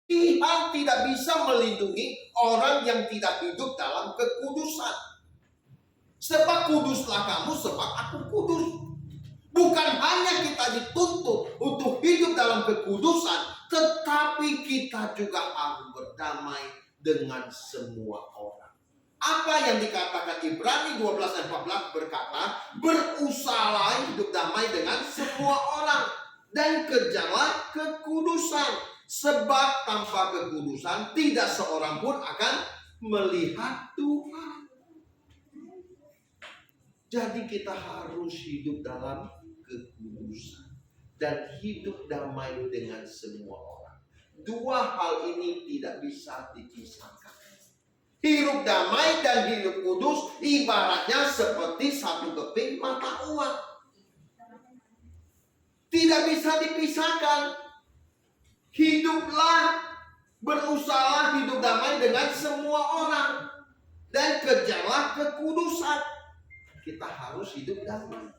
Tuhan tidak bisa melindungi orang yang tidak hidup dalam kekudusan. Sebab kuduslah kamu, sebab aku kudus. Bukan hanya kita dituntut untuk hidup dalam kekudusan, tetapi kita juga harus berdamai dengan semua orang. Apa yang dikatakan Ibrani 12 dan 14 berkata, berusahalah hidup damai dengan semua orang dan kejarlah kekudusan, sebab tanpa kekudusan tidak seorang pun akan melihat Tuhan. Jadi kita harus hidup dalam kekudusan dan hidup damai dengan semua orang. Dua hal ini tidak bisa dipisahkan. Hidup damai dan hidup kudus ibaratnya seperti satu keping mata uang. Tidak bisa dipisahkan. Hiduplah, berusahalah hidup damai dengan semua orang dan kejarlah kekudusan. Kita harus hidup damai.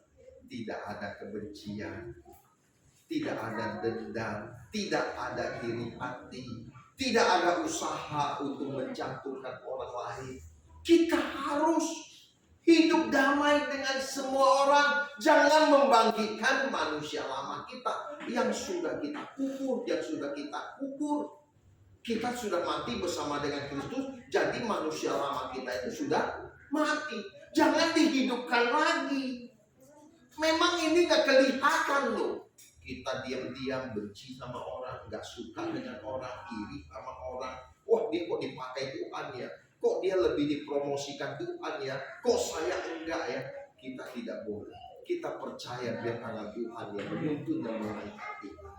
Tidak ada kebencian, tidak ada dendam, tidak ada iri hati, tidak ada usaha untuk menjatuhkan orang lain. Kita harus hidup damai dengan semua orang. Jangan membangkitkan manusia lama kita yang sudah kita kubur, Kita sudah mati bersama dengan Kristus, jadi manusia lama kita itu sudah mati. Jangan dihidupkan lagi. Memang ini gak kelihatan loh. Kita diam-diam benci sama orang, gak suka dengan orang, iri sama orang. Wah, dia kok dipakai Tuhan ya? Kok dia lebih dipromosikan Tuhan ya? Kok saya enggak ya? Kita tidak boleh. Kita percaya biar tangan Tuhan yang menuntun dan mengangkat kita.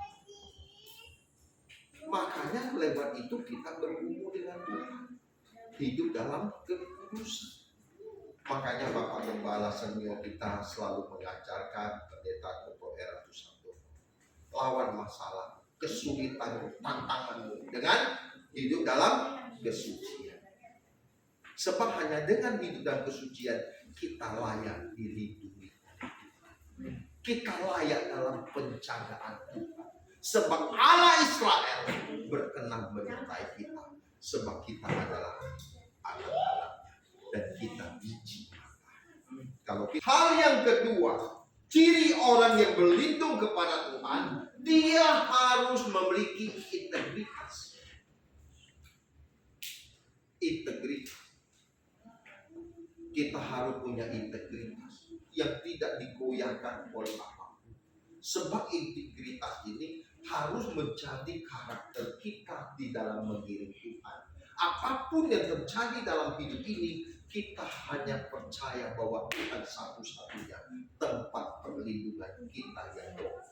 Makanya lewat itu kita bergumul dengan Tuhan. Hidup dalam kekudusan. Makanya Bapak Gembala senior kita selalu mengajarkan pendeta Koko Eratu Santoso. Lawan masalah, kesulitan, tantanganmu dengan hidup dalam kesucian. Sebab hanya dengan hidup dalam kesucian kita layak dilindungi. Kita layak dalam penjagaan Tuhan. Sebab Allah Israel berkenan menyertai kita. Sebab kita adalah anak-anak dan kita biji. Kalau hal yang kedua, ciri orang yang berlindung kepada Tuhan, dia harus memiliki integritas. Integritas. Kita harus punya integritas yang tidak digoyahkan oleh apapun. Sebab integritas ini harus menjadi karakter kita di dalam mengiring Tuhan. Apapun yang terjadi dalam hidup ini, kita hanya percaya bahwa Tuhan satu-satunya tempat perlindungan kita yang doa.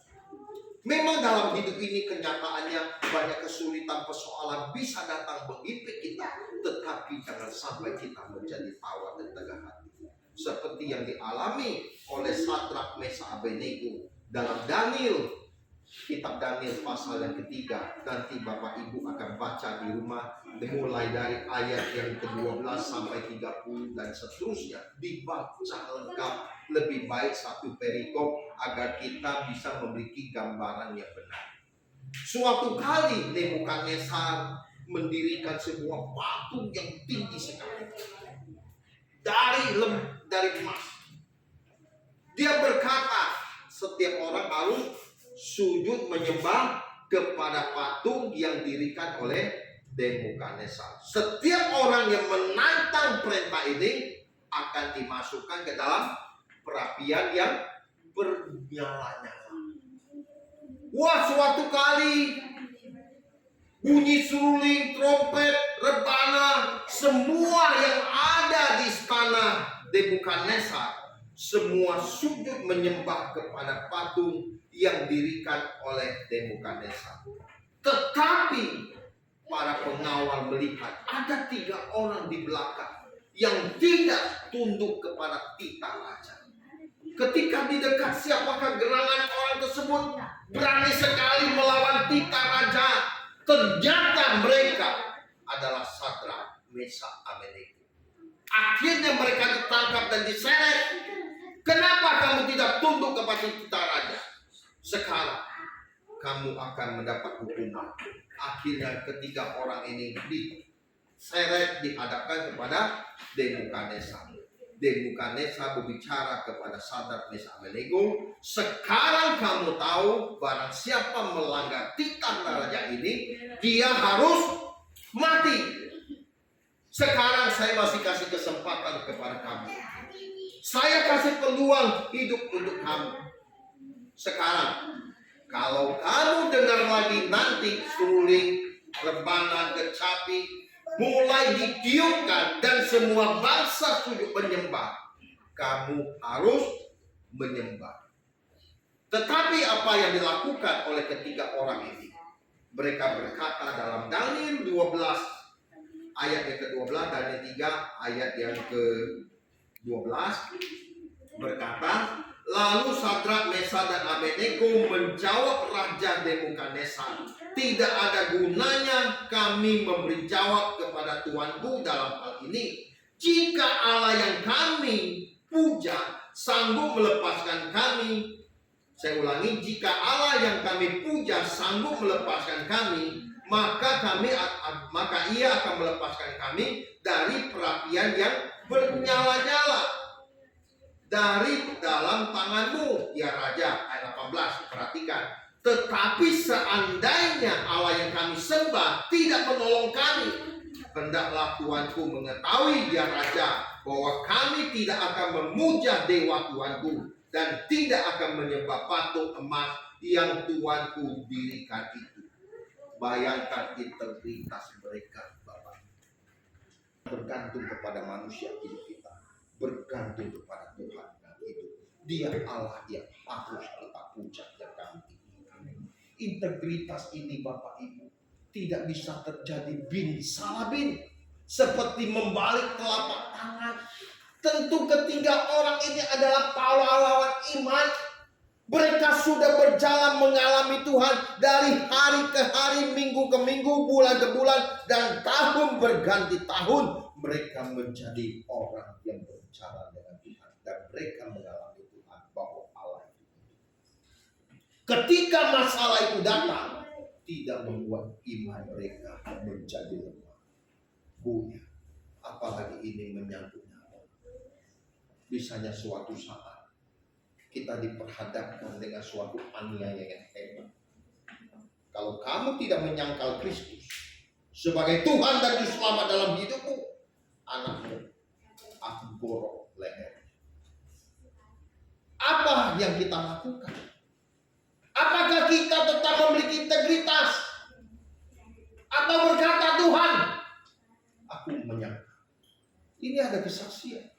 Memang dalam hidup ini kenyataannya banyak kesulitan, persoalan bisa datang menghimpit kita, tetapi jangan sampai kita menjadi tawa dan tegak hati. Seperti yang dialami oleh Sadrak, Mesak, Abednego dalam Daniel. Kitab Daniel pasal yang ketiga. Nanti Bapak Ibu akan baca di rumah, mulai dari ayat yang ke-12 sampai 30 dan seterusnya. Dibaca lengkap, lebih baik satu perikop agar kita bisa memiliki gambaran yang benar. Suatu kali Nebukadnezar mendirikan sebuah patung yang tinggi sekali dari emas. Dia berkata, setiap orang harus sujud menyembah kepada patung yang didirikan oleh Nebukadnezar. Setiap orang yang menantang perintah ini akan dimasukkan ke dalam perapian yang bernyala-nyala. Wah, suatu kali bunyi seruling, trompet, rebana, semua yang ada di istana Nebukadnezar semua sujud menyembah kepada patung yang didirikan oleh Nebukadnezar. Tetapi para pengawal melihat ada 3 orang di belakang yang tidak tunduk kepada titah raja. Ketika didekat siapakah gerangan orang tersebut, berani sekali melawan titah raja. Ternyata mereka adalah Sadrak, Mesak, Abednego. Akhirnya mereka ditangkap dan diseret. Kenapa kamu tidak tunduk kepada titah raja? Sekarang kamu akan mendapat hukuman. akhirnya ketiga orang ini diseret, dihadapkan kepada Nebukadnezar. Nebukadnezar berbicara kepada Sadrak, Mesak, Abednego, sekarang kamu tahu barang siapa melanggar titah raja ini, dia harus mati. Sekarang saya masih kasih kesempatan kepada kamu. Saya kasih peluang hidup untuk kamu. Sekarang, kalau kamu dengar lagi nanti suling, rebanan, kecapi mulai ditiupkan dan semua bangsa sujud menyembah, kamu harus menyembah. Tetapi apa yang dilakukan oleh ketiga orang ini? Mereka berkata dalam Daniel 12 ayat yang ke-12, Daniel 3 ayat yang ke-12 berkata, lalu Sadrak, Mesak, dan Abednego menjawab Raja Nebukadnezar, tidak ada gunanya kami memberi jawab kepada Tuanku dalam hal ini. Jika Allah yang kami puja sanggup melepaskan kami, saya ulangi, jika Allah yang kami puja sanggup melepaskan kami, maka ia akan melepaskan kami dari perapian yang bernyala-nyala dari dalam tanganmu, ya Raja. Ayat 18, perhatikan. Tetapi seandainya Allah yang kami sembah tidak menolong kami, hendaklah Tuanku mengetahui, ya Raja, bahwa kami tidak akan memuja dewa Tuanku dan tidak akan menyembah patung emas yang Tuanku dirikan itu. Bayangkan integritas mereka, Bapak. Bergantung kepada manusia hidup kita, bergantung kepada Tuhan dan hidup. Dia Allah yang harus kita puja dan kami. Integritas ini, Bapak Ibu, tidak bisa terjadi bin salabin seperti membalik telapak tangan. Tentu ketiga orang ini adalah pahlawan iman. Mereka sudah berjalan mengalami Tuhan dari hari ke hari, minggu ke minggu, bulan ke bulan, dan tahun berganti tahun. Mereka menjadi orang yang berjalan dengan Tuhan, dan mereka mengalami Tuhan bahwa Allah itu. Ketika masalah itu datang, tidak membuat iman mereka menjadi lemah, goyah. Apalagi ini menyangkut nyawa. Misalnya suatu saat kita diperhadapkan dengan suatu aniaya yang hebat. Kalau kamu tidak menyangkal Kristus sebagai Tuhan dan Juru Selamat dalam hidupmu, anakmu akan gorok leher. Apa yang kita lakukan? Apakah kita tetap memiliki integritas? Atau berkata, Tuhan, aku menyangkal. Ini ada kesaksian.